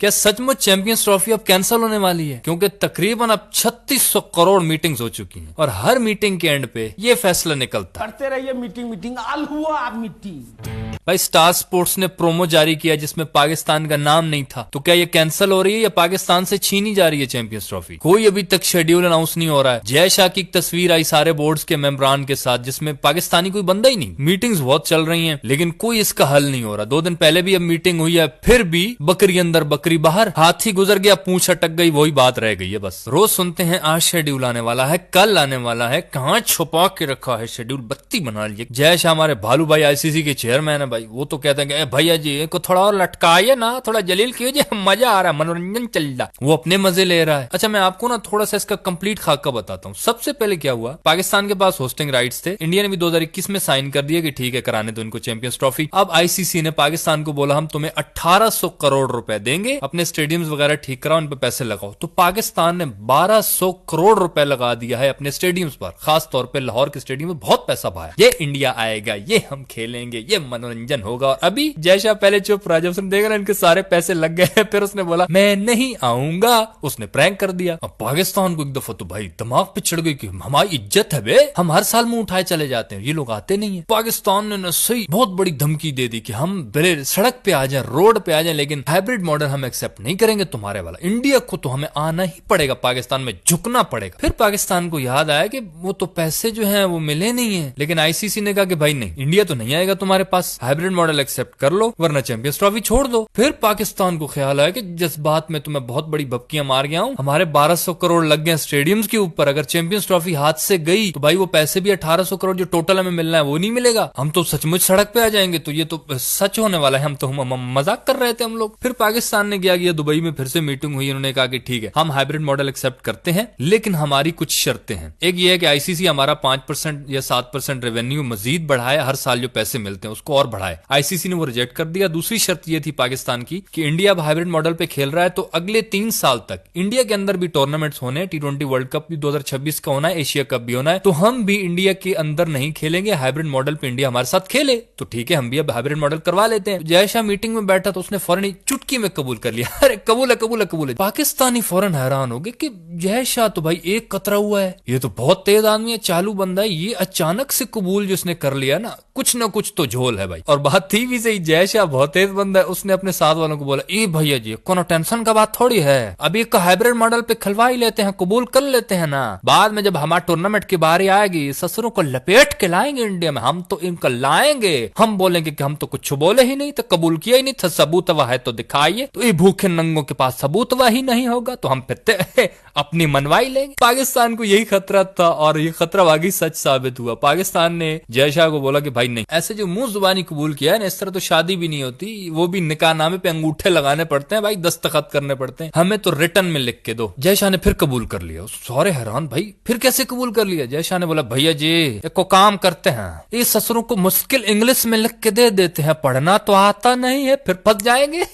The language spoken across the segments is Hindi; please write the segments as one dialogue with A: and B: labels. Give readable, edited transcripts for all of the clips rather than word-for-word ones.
A: क्या सचमुच चैंपियंस ट्रॉफी अब कैंसिल होने वाली है? क्योंकि तकरीबन अब 3600 करोड़ मीटिंग्स हो चुकी हैं और हर मीटिंग के एंड पे ये फैसला निकलता है।
B: करते रहिए मीटिंग आल हुआ आप मीटिंग।
A: भाई स्टार स्पोर्ट्स ने प्रोमो जारी किया जिसमें पाकिस्तान का नाम नहीं था, तो क्या ये कैंसिल हो रही है या पाकिस्तान से छीनी जा रही है चैंपियंस ट्रॉफी? कोई अभी तक शेड्यूल अनाउंस नहीं हो रहा है। जय शाह की एक तस्वीर आई सारे बोर्ड्स के मेंबरान के साथ जिसमें पाकिस्तानी कोई बंदा ही नहीं। मीटिंग्स बहुत चल रही हैं लेकिन कोई इसका हल नहीं हो रहा। 2 दिन पहले भी अब मीटिंग हुई है, फिर भी बकरी अंदर बकरी बाहर, हाथी गुजर गया पूंछ अटक गई, वही बात रह गई है बस। रोज सुनते हैं आज शेड्यूल आने वाला है, कल आने वाला है, कहाँ छुपा के रखा है शेड्यूल, बत्ती बना लीजिए। जय शाह हमारे भालू भाई आईसीसी के चेयरमैन है भाई, वो तो कहते हैं भैया जी को थोड़ा और लटकाइए ना, थोड़ा जलील कीजिए, मजा आ रहा है, मनोरंजन चल रहा है, वो अपने मजे ले रहा है। अच्छा मैं आपको ना थोड़ा सा इसका कंप्लीट खाका बताता हूँ। सबसे पहले क्या हुआ, पाकिस्तान के पास होस्टिंग राइट्स थे, इंडिया ने भी 2021 में साइन कर दिया कि ठीक है कराने दो इनको चैंपियंस ट्रॉफी। अब आईसीसी ने पाकिस्तान को बोला हम तुम्हें 1800 करोड़ रुपए देंगे, अपने स्टेडियम्स वगैरह ठीक कराओ, इन पे पैसे लगाओ। तो पाकिस्तान ने 1200 करोड़ रुपए लगा दिया है अपने स्टेडियम्स पर, खास तौर पर लाहौर के स्टेडियम में बहुत पैसा भाया। ये इंडिया आएगा, ये हम खेलेंगे, ये मनोरंजन होगा। और अभी जय शाह पहले चुप रहा, जब उसने देखा इनके सारे पैसे लग गए फिर उसने बोला मैं नहीं आऊंगा, उसने प्रैंक कर दिया। अब पाकिस्तान को एक दफा तो भाई दिमाग पे चढ़ गई कि हमारी इज्जत है बे, हम हर साल मुंह उठाए चले जाते हैं, ये लोग आते नहीं है। पाकिस्तान ने ना सही बहुत बड़ी धमकी दे दी कि हम भले सड़क पे आ जाए, रोड पे आ जाए, लेकिन हाइब्रिड मॉडल हम एक्सेप्ट नहीं करेंगे तुम्हारे वाला। इंडिया को तो हमें आना ही पड़ेगा, पाकिस्तान में झुकना पड़ेगा। फिर पाकिस्तान को याद आया कि वो तो पैसे जो है वो मिले नहीं है, लेकिन आईसीसी ने कहा कि भाई नहीं, इंडिया तो नहीं आएगा तुम्हारे पास, हाइब्रिड मॉडल एक्सेप्ट कर लो वरना चैंपियंस ट्रॉफी छोड़ दो। फिर पाकिस्तान को ख्याल आया कि जज्बात में तुम्हें बहुत बड़ी भपकियां मार गया हूं, हमारे 1200 करोड़ लग गए स्टेडियम्स के ऊपर, अगर चैंपियंस ट्रॉफी हाथ से गई तो भाई वो पैसे भी 1800 करोड़ जो टोटल हमें मिलना है वो नहीं मिलेगा, हम तो सचमुच सड़क पे आ जाएंगे। तो ये तो सच होने वाला है, हम तो मजाक कर रहे थे हम लोग। फिर पाकिस्तान ने क्या किया, दुबई में फिर से मीटिंग हुई, उन्होंने कहा कि ठीक है हम हाइब्रिड मॉडल एक्सेप्ट करते हैं लेकिन हमारी कुछ शर्तें हैं। एक ये है कि आईसीसी हमारा 5% या 7% रेवेन्यू मजीद बढ़ाए, हर साल जो पैसे मिलते हैं उसको और बढ़ाए। आईसीसी ने वो रिजेक्ट कर दिया। दूसरी शर्त ये थी पाकिस्तान की कि इंडिया अब हाइब्रिड मॉडल पे खेल रहा है तो अगले 3 साल तक इंडिया के अंदर भी टूर्नामेंट्स होने, T20 वर्ल्ड कप भी 2026 का होना है, एशिया कप भी होना है, तो हम भी इंडिया के अंदर नहीं खेलेंगे, हाइब्रिड मॉडल पे इंडिया हमारे साथ खेले। तो ठीक है हम भी अब हाइब्रिड मॉडल करवा लेते हैं। जय शाह मीटिंग में बैठा तो उसने फौरन चुटकी में कबूल कर लिया, अरे कबूल है कबूल है कबूल है। पाकिस्तानी फौरन हैरान हो गए कि जय शाह तो भाई एक कतरा हुआ है, ये तो बहुत तेज आदमी है, चालू बंदा है, ये अचानक से कबूल जिसने कर लिया ना कुछ तो झोल है भाई। और बात थी भी सही, जय शाह बहुत तेज बंदा है, उसने अपने साथ वालों को बोला ए भैया जी कोनो टेंशन का बात थोड़ी है, अभी एक हाइब्रिड मॉडल पे खिलवा ही लेते हैं, कबूल कर लेते हैं ना, बाद में जब हमारे टूर्नामेंट की बारी आएगी ससुरों को लपेट के लाएंगे इंडिया में, हम तो इनको लाएंगे, हम बोलेंगे कि हम तो कुछ बोले ही नहीं, तो कबूल किया ही नहीं था, सबूत वह है तो दिखाइए। तो ये भूखे नंगों के पास सबूत वह ही नहीं होगा तो हम फिर अपनी मनवाई लेंगे। पाकिस्तान को यही खतरा था और ये खतरा वाकई सच साबित हुआ। पाकिस्तान ने जय शाह को बोला कि भाई नहीं, ऐसे जो मुंह जुबानी कबूल किया है ना, इस तरह तो शादी भी नहीं होती, वो भी निकाहनामे पे अंगूठे लगाने पड़ते हैं भाई, दस्तखत करने पड़ते हैं, हमें तो रिटर्न में लिख के दो। जय शाह ने फिर कबूल कर लिया। सारे हैरान भाई फिर कैसे कबूल कर लिया? जय शाह ने बोला भैया जी एक को काम करते हैं, इस ससुरों को मुश्किल इंग्लिश में लिख के दे देते हैं, पढ़ना तो आता नहीं है फिर फंस जाएंगे,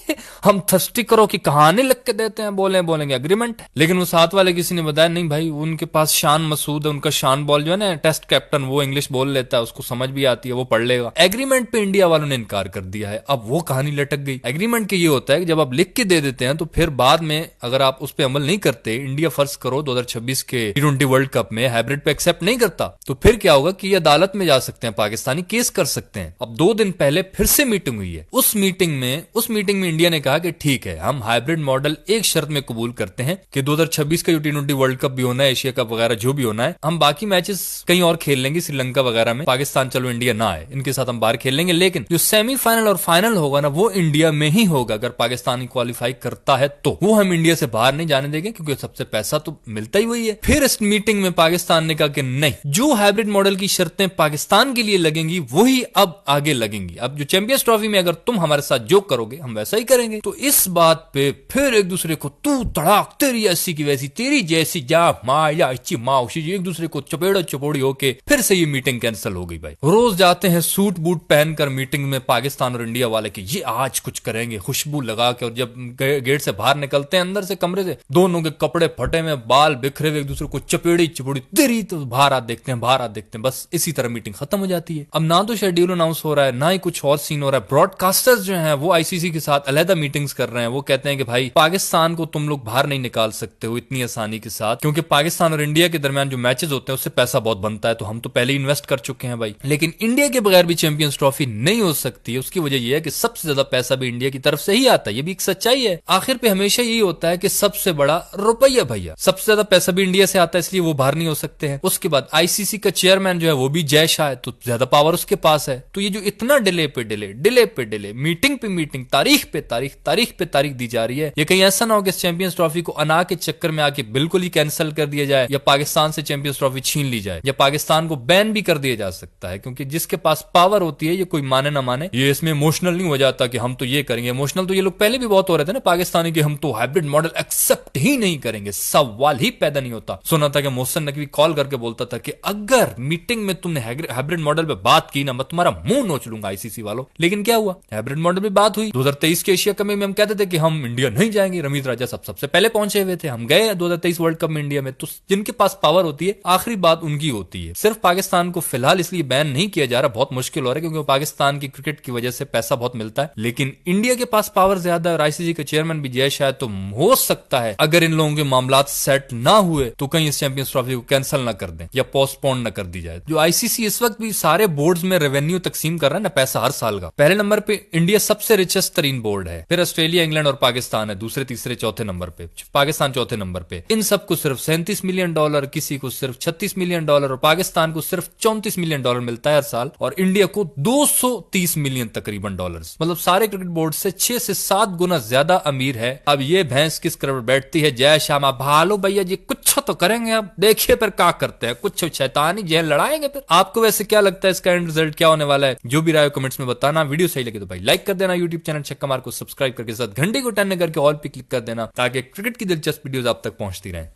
A: हम थर्स्टी करो की कहानी लिख के देते हैं, बोलेंगे एग्रीमेंट। लेकिन वो साथ वाले किसी ने बताया नहीं भाई उनके पास शान मसूद है, उनका शान बॉल जो है ना टेस्ट कैप्टन, वो इंग्लिश बोल लेता है, उसको समझ भी आती है, वो पढ़ लेगा। एग्रीमेंट पे इंडिया वालों ने इनकार कर दिया है। अब वो कहानी लटक गई। एग्रीमेंट के ये होता है कि जब आप लिख के दे देते हैं तो फिर बाद में अगर आप उस पर अमल नहीं करते, इंडिया फर्ज करो 2026 के T20 वर्ल्ड कप में हाइब्रिड पे एक्सेप्ट नहीं करता, तो फिर क्या होगा कि ये अदालत में जा सकते हैं, पाकिस्तानी केस कर सकते हैं। अब 2 दिन पहले फिर से मीटिंग हुई है। उस मीटिंग में इंडिया ने कहा कि ठीक है हम हाइब्रिड मॉडल एक शर्त में कबूल करते हैं कि 2026 का जो T20 वर्ल्ड कप भी होना है, एशिया कप वगैरह जो भी होना है, हम बाकी मैचेस कहीं और खेल लेंगे, श्रीलंका वगैरह में, पाकिस्तान चलो इंडिया ना आए, इनके साथ हम बाहर खेल लेंगे, लेकिन जो सेमीफाइनल और फाइनल होगा ना वो इंडिया में ही होगा। अगर पाकिस्तान क्वालिफाई करता है तो वो हम इंडिया से बाहर नहीं जाने देंगे, क्योंकि सबसे पैसा तो मिलता ही वही है। फिर इस मीटिंग में पाकिस्तान ने कहा कि नहीं, जो हाइब्रिड मॉडल की शर्तें पाकिस्तान के लिए लगेंगी वही अब आगे लगेंगी, अब जो चैंपियंस ट्रॉफी में अगर तुम हमारे साथ जो करोगे हम वैसा ही करेंगे। तो इस बात पे फिर एक दूसरे को तू तड़ाक, तेरी ऐसी की वैसी, तेरी जैसी जा माया अच्छी माउशी, एक दूसरे को चपेड़ा चपोड़ी होके फिर से ये मीटिंग कैंसिल हो गई भाई। रोज जाते हैं सूट बूट पहनकर जाकर मीटिंग में पाकिस्तान और इंडिया वाले कि ये आज कुछ करेंगे, खुशबू लगा के, और जब गेट से बाहर निकलते हैं अंदर से कमरे से, दोनों के कपड़े फटे में, बाल बिखरे हुए, एक दूसरे को चपेड़ी चिपड़ी तेरी, तो बाहर आ देखते हैं, बाहर आ देखते हैं, बस इसी तरह मीटिंग खत्म हो जाती है। अब ना तो शेड्यूल अनाउंस हो रहा है, ना ही कुछ और सीन हो रहा है। ब्रॉडकास्टर्स जो हैं वो आईसीसी के साथ अलहदा मीटिंग्स कर रहे हैं। वो कहते हैं कि भाई पाकिस्तान को तुम लोग बाहर नहीं निकाल सकते हो इतनी आसानी के साथ, क्योंकि पाकिस्तान और इंडिया के दरमियान जो मैचेस होते हैं उससे पैसा बहुत बनता है, तो हम तो पहले ही इन्वेस्ट कर चुके हैं भाई। लेकिन इंडिया के बगैर भी चैंपियंस ट्रॉफी नहीं हो सकती है। उसकी वजह यह है कि सबसे ज्यादा पैसा भी इंडिया की तरफ से ही आता है, ये भी एक सच्चाई है। आखिर पे हमेशा यही होता है कि सबसे बड़ा रुपया भैया, सबसे ज्यादा पैसा भी इंडिया से आता है, इसलिए वो बाहर नहीं हो सकते हैं। उसके बाद आईसीसी का चेयरमैन जो है वो भी जय शाह है, तो ज्यादा पावर उसके पास है। तो ये जो इतना डिले पे डिले, मीटिंग पे मीटिंग, तारीख पे तारीख दी जा रही है, ये कहीं ऐसा ना हो कि इस चैंपियंस ट्रॉफी को अना के चक्कर में आके बिल्कुल ही कैंसिल कर दिया जाए, या पाकिस्तान से चैंपियंस ट्रॉफी छीन ली जाए, या पाकिस्तान को बैन भी कर दिया जा सकता है। क्योंकि जिसके पास पावर होती है, ये कोई माने ना माने, ये इसमें इमोशनल नहीं हो जाता कि हम तो ये करेंगे। इमोशनल तो ये लोग पहले भी बहुत हो रहे थे ना पाकिस्तानी के, हम तो हाइब्रिड मॉडल एक्सेप्ट ही नहीं करेंगे, सवाल ही पैदा नहीं होता। सुना था कि मोहसिन नकवी कॉल करके बोलता था कि अगर मीटिंग में तुमने हाइब्रिड मॉडल पे बात की ना, मैं तुम्हारा मुंह नोच लूंगा आईसीसी वालों। लेकिन क्या हुआ, हाइब्रिड मॉडल पे बात हुई। 2023 के एशिया कप में हम कहते थे कि हम इंडिया नहीं जाएंगे, रमीज राजा सबसे पहले पहुंचे हुए थे, हम गए 2023 वर्ल्ड कप में इंडिया में। तो जिनके पास पावर होती है आखिरी बात उनकी होती है। सिर्फ पाकिस्तान को फिलहाल इसलिए बैन नहीं किया जा रहा, बहुत मुश्किल हो रहा है, क्योंकि पाकिस्तान की क्रिकेट की वजह से पैसा बहुत मिलता है। लेकिन इंडिया के पास पावर ज्यादा है और आईसीसी के चेयरमैन भी जय शाह, तो हो सकता है अगर इन लोगों के मामला सेट ना हुए तो कहीं इस चैंपियंस ट्रॉफी को कैंसिल ना कर दें या पोस्टपोन ना कर दी जाए। जो आईसीसी इस वक्त भी सारे बोर्ड्स में रेवेन्यू तकसीम कर रहा है ना, पैसा हर साल का, पहले नंबर पे इंडिया सबसे रिचेस्ट तरीन बोर्ड है, फिर ऑस्ट्रेलिया, इंग्लैंड और पाकिस्तान है दूसरे, तीसरे, चौथे नंबर पे, पाकिस्तान चौथे नंबर पे। इन सबको सिर्फ $37 मिलियन, किसी को सिर्फ $36 मिलियन, और पाकिस्तान को सिर्फ $34 मिलियन मिलता है हर साल, और इंडिया को $230 मिलियन तकरीबन डॉलर्स। मतलब सारे क्रिकेट बोर्ड से 6 से 7 गुना ज्यादा अमीर है। अब ये भैंस किस करोड़ बैठती है, जय श्यामा भालो भैया जी कुछ तो करेंगे, अब देखिए फिर क्या करते हैं, कुछ शैतानी जेल लड़ाएंगे फिर। आपको वैसे क्या लगता है इसका एंड रिजल्ट क्या होने वाला है? जो भी राय कमेंट्स में बताना। वीडियो सही लगे तो भाई लाइक कर देना, यूट्यूब चैनल छक्का मार को सब्सक्राइब करके साथ घंटे को टन करके ऑल पे क्लिक कर देना, ताकि क्रिकेट की दिलचस्प वीडियोस आप तक पहुंचती रहें।